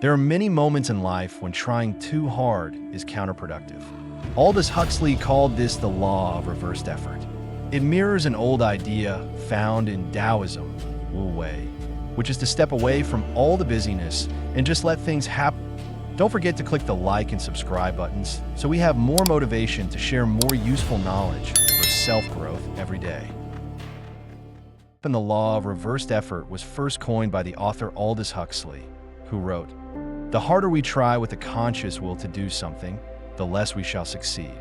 There are many moments in life when trying too hard is counterproductive. Aldous Huxley called this the law of reversed effort. It mirrors an old idea found in Taoism, Wu Wei, which is to step away from all the busyness and just let things happen. Don't forget to click the like and subscribe buttons so we have more motivation to share more useful knowledge for self-growth every day. The law of reversed effort was first coined by the author Aldous Huxley, who wrote, "The harder we try with a conscious will to do something, the less we shall succeed.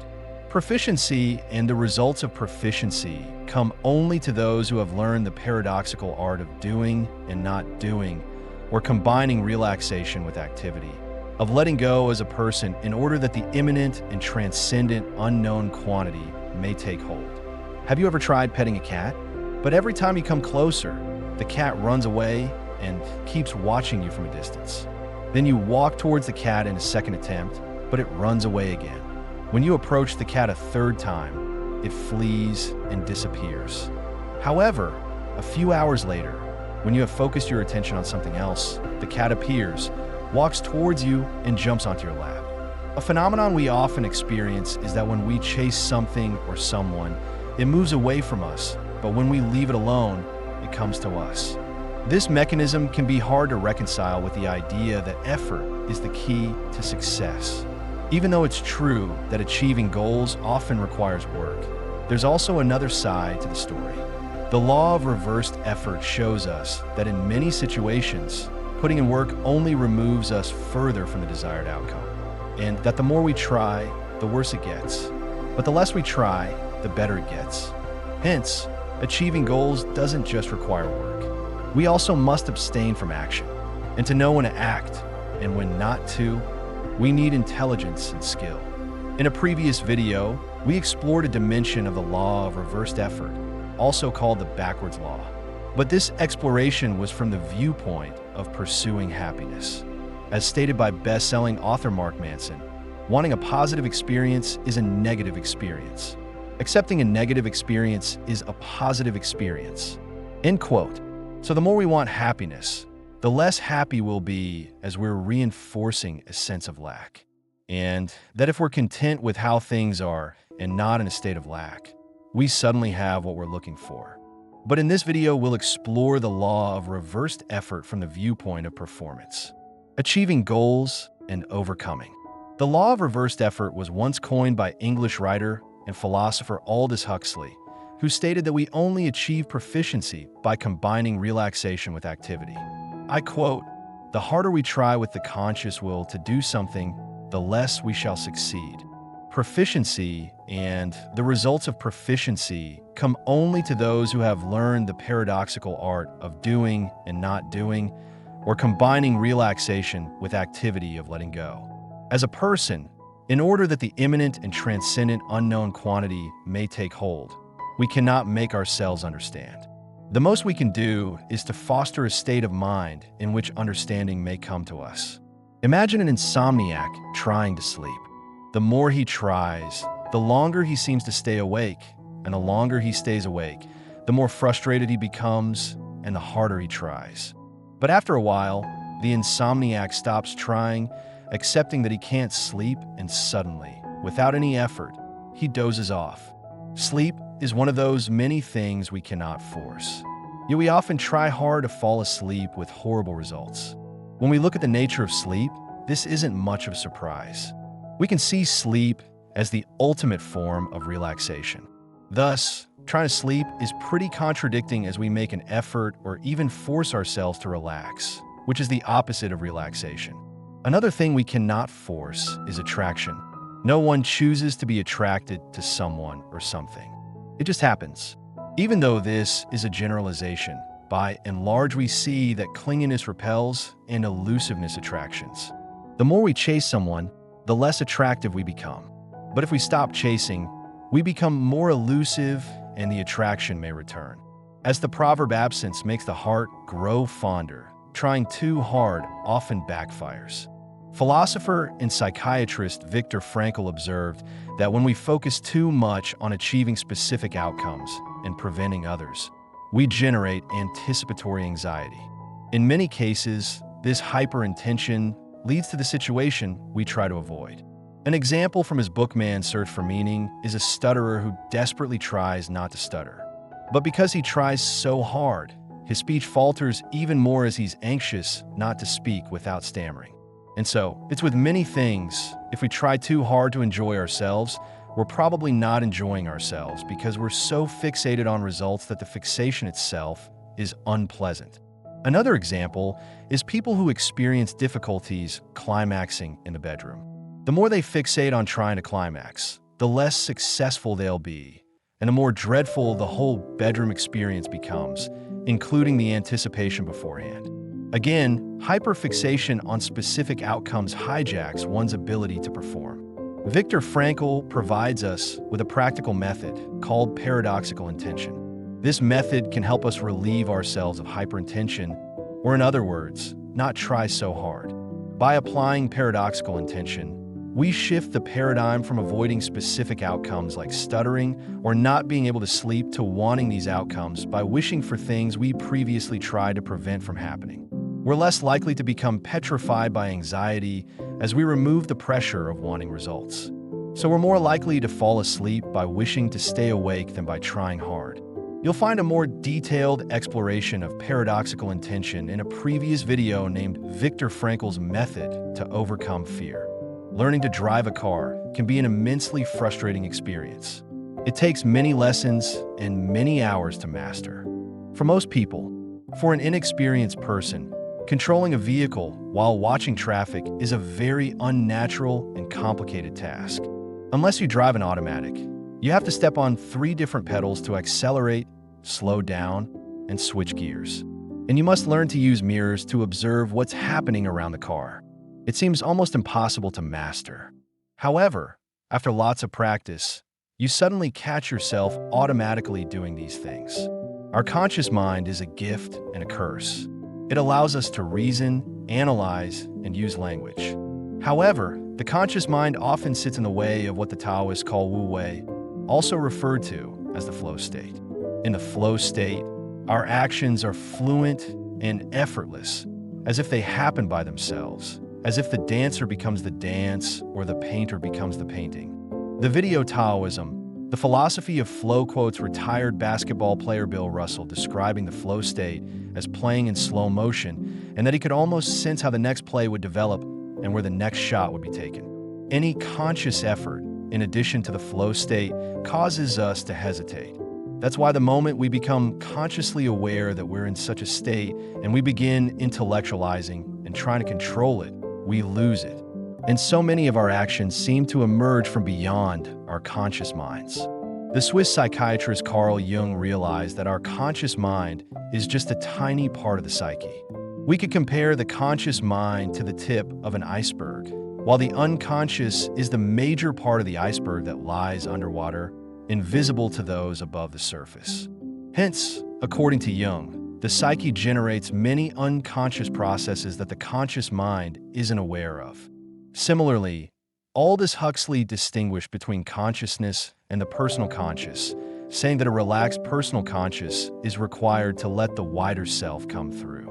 Proficiency and the results of proficiency come only to those who have learned the paradoxical art of doing and not doing, or combining relaxation with activity, of letting go as a person in order that the imminent and transcendent unknown quantity may take hold." Have you ever tried petting a cat? But every time you come closer, the cat runs away and keeps watching you from a distance. Then you walk towards the cat in a second attempt, but it runs away again. When you approach the cat a third time, it flees and disappears. However, a few hours later, when you have focused your attention on something else, the cat appears, walks towards you, and jumps onto your lap. A phenomenon we often experience is that when we chase something or someone, it moves away from us, but when we leave it alone, it comes to us. This mechanism can be hard to reconcile with the idea that effort is the key to success. Even though it's true that achieving goals often requires work, there's also another side to the story. The law of reversed effort shows us that in many situations, putting in work only removes us further from the desired outcome, and that the more we try, the worse it gets. But the less we try, the better it gets. Hence, achieving goals doesn't just require work. We also must abstain from action. And to know when to act and when not to, we need intelligence and skill. In a previous video, we explored a dimension of the law of reversed effort, also called the backwards law. But this exploration was from the viewpoint of pursuing happiness. As stated by best-selling author Mark Manson, wanting a positive experience is a negative experience. Accepting a negative experience is a positive experience. End quote. So the more we want happiness, the less happy we'll be as we're reinforcing a sense of lack. And that if we're content with how things are and not in a state of lack, we suddenly have what we're looking for. But in this video, we'll explore the law of reversed effort from the viewpoint of performance, achieving goals and overcoming. The law of reversed effort was once coined by English writer and philosopher Aldous Huxley, who stated that we only achieve proficiency by combining relaxation with activity. I quote, "The harder we try with the conscious will to do something, the less we shall succeed. Proficiency and the results of proficiency come only to those who have learned the paradoxical art of doing and not doing, or combining relaxation with activity of letting go. As a person, in order that the imminent and transcendent unknown quantity may take hold, we cannot make ourselves understand. The most we can do is to foster a state of mind in which understanding may come to us. Imagine an insomniac trying to sleep. The more he tries, the longer he seems to stay awake, and the longer he stays awake, the more frustrated he becomes and the harder he tries. But after a while, the insomniac stops trying, accepting that he can't sleep, and suddenly, without any effort, he dozes off. Sleep is one of those many things we cannot force. Yet we often try hard to fall asleep with horrible results. When we look at the nature of sleep, this isn't much of a surprise. We can see sleep as the ultimate form of relaxation. Thus, trying to sleep is pretty contradicting as we make an effort or even force ourselves to relax, which is the opposite of relaxation. Another thing we cannot force is attraction. No one chooses to be attracted to someone or something. It just happens. Even though this is a generalization, by and large we see that clinginess repels and elusiveness attractions. The more we chase someone, the less attractive we become. But if we stop chasing, we become more elusive and the attraction may return. As the proverb absence makes the heart grow fonder, trying too hard often backfires. Philosopher and psychiatrist Viktor Frankl observed that when we focus too much on achieving specific outcomes and preventing others, we generate anticipatory anxiety. In many cases, this hyperintention leads to the situation we try to avoid. An example from his book Man's Search for Meaning is a stutterer who desperately tries not to stutter. But because he tries so hard, his speech falters even more as he's anxious not to speak without stammering. And so, it's with many things. If we try too hard to enjoy ourselves, we're probably not enjoying ourselves because we're so fixated on results that the fixation itself is unpleasant. Another example is people who experience difficulties climaxing in the bedroom. The more they fixate on trying to climax, the less successful they'll be, and the more dreadful the whole bedroom experience becomes, including the anticipation beforehand. Again, hyperfixation on specific outcomes hijacks one's ability to perform. Viktor Frankl provides us with a practical method called paradoxical intention. This method can help us relieve ourselves of hyperintention, or in other words, not try so hard. By applying paradoxical intention, we shift the paradigm from avoiding specific outcomes like stuttering or not being able to sleep to wanting these outcomes by wishing for things we previously tried to prevent from happening. We're less likely to become petrified by anxiety as we remove the pressure of wanting results. So we're more likely to fall asleep by wishing to stay awake than by trying hard. You'll find a more detailed exploration of paradoxical intention in a previous video named Viktor Frankl's Method to Overcome Fear. Learning to drive a car can be an immensely frustrating experience. It takes many lessons and many hours to master. For most people, for an inexperienced person, controlling a vehicle while watching traffic is a very unnatural and complicated task. Unless you drive an automatic, you have to step on 3 different pedals to accelerate, slow down, and switch gears. And you must learn to use mirrors to observe what's happening around the car. It seems almost impossible to master. However, after lots of practice, you suddenly catch yourself automatically doing these things. Our conscious mind is a gift and a curse. It allows us to reason, analyze, and use language. However, the conscious mind often sits in the way of what the Taoists call Wu Wei, also referred to as the flow state. In the flow state, our actions are fluent and effortless, as if they happen by themselves, as if the dancer becomes the dance or the painter becomes the painting. The video Taoism, the philosophy of flow, quotes retired basketball player Bill Russell describing the flow state as playing in slow motion, and that he could almost sense how the next play would develop and where the next shot would be taken. Any conscious effort, in addition to the flow state, causes us to hesitate. That's why the moment we become consciously aware that we're in such a state and we begin intellectualizing and trying to control it, we lose it. And so many of our actions seem to emerge from beyond our conscious minds. The Swiss psychiatrist Carl Jung realized that our conscious mind is just a tiny part of the psyche. We could compare the conscious mind to the tip of an iceberg, while the unconscious is the major part of the iceberg that lies underwater, invisible to those above the surface. Hence, according to Jung, the psyche generates many unconscious processes that the conscious mind isn't aware of. Similarly, Aldous Huxley distinguished between consciousness and the personal conscious, saying that a relaxed personal conscious is required to let the wider self come through.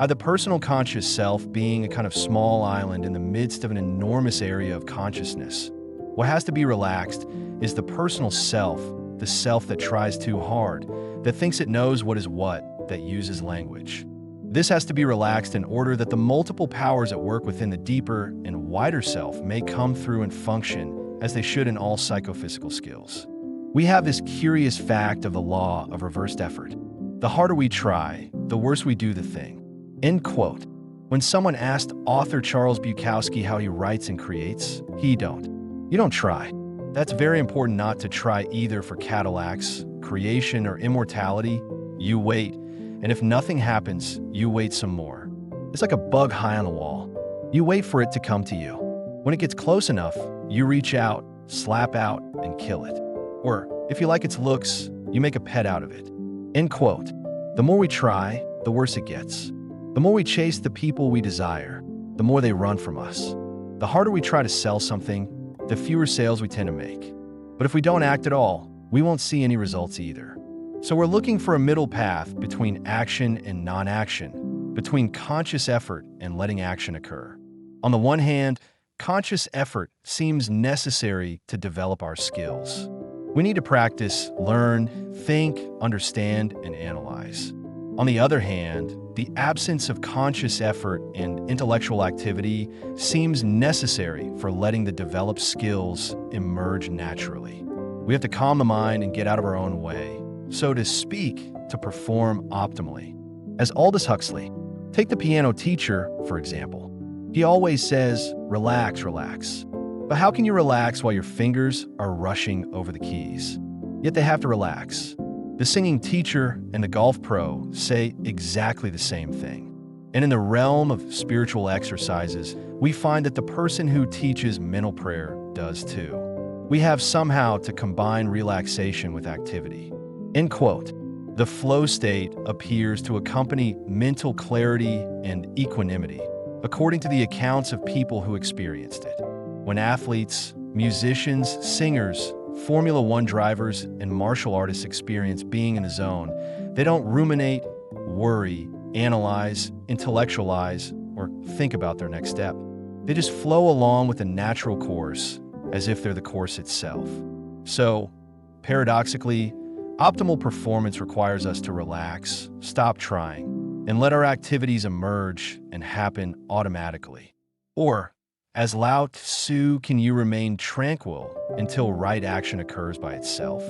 The personal conscious self being a kind of small island in the midst of an enormous area of consciousness. What has to be relaxed is the personal self, the self that tries too hard, that thinks it knows what is what, that uses language. This has to be relaxed in order that the multiple powers at work within the deeper and wider self may come through and function as they should in all psychophysical skills. We have this curious fact of the law of reversed effort. The harder we try, the worse we do the thing. End quote. When someone asked author Charles Bukowski how he writes and creates, he don't. You don't try. That's very important not to try either for Cadillacs, creation, or immortality. You wait. And if nothing happens, you wait some more. It's like a bug high on the wall. You wait for it to come to you. When it gets close enough, you reach out, slap out, and kill it. Or, if you like its looks, you make a pet out of it. End quote. The more we try, the worse it gets. The more we chase the people we desire, the more they run from us. The harder we try to sell something, the fewer sales we tend to make. But if we don't act at all, we won't see any results either. So we're looking for a middle path between action and non-action, between conscious effort and letting action occur. On the one hand, conscious effort seems necessary to develop our skills. We need to practice, learn, think, understand, and analyze. On the other hand, the absence of conscious effort and intellectual activity seems necessary for letting the developed skills emerge naturally. We have to calm the mind and get out of our own way, so to speak, to perform optimally. As Aldous Huxley, take the piano teacher, for example. He always says, relax, relax. But how can you relax while your fingers are rushing over the keys? Yet they have to relax. The singing teacher and the golf pro say exactly the same thing. And in the realm of spiritual exercises, we find that the person who teaches mental prayer does too. We have somehow to combine relaxation with activity. End quote. The flow state appears to accompany mental clarity and equanimity, according to the accounts of people who experienced it. When athletes, musicians, singers, Formula One drivers, and martial artists experience being in the zone, they don't ruminate, worry, analyze, intellectualize, or think about their next step. They just flow along with a natural course, as if they're the course itself. So, paradoxically, optimal performance requires us to relax, stop trying, and let our activities emerge and happen automatically. Or, as Lao Tzu, can you remain tranquil until right action occurs by itself?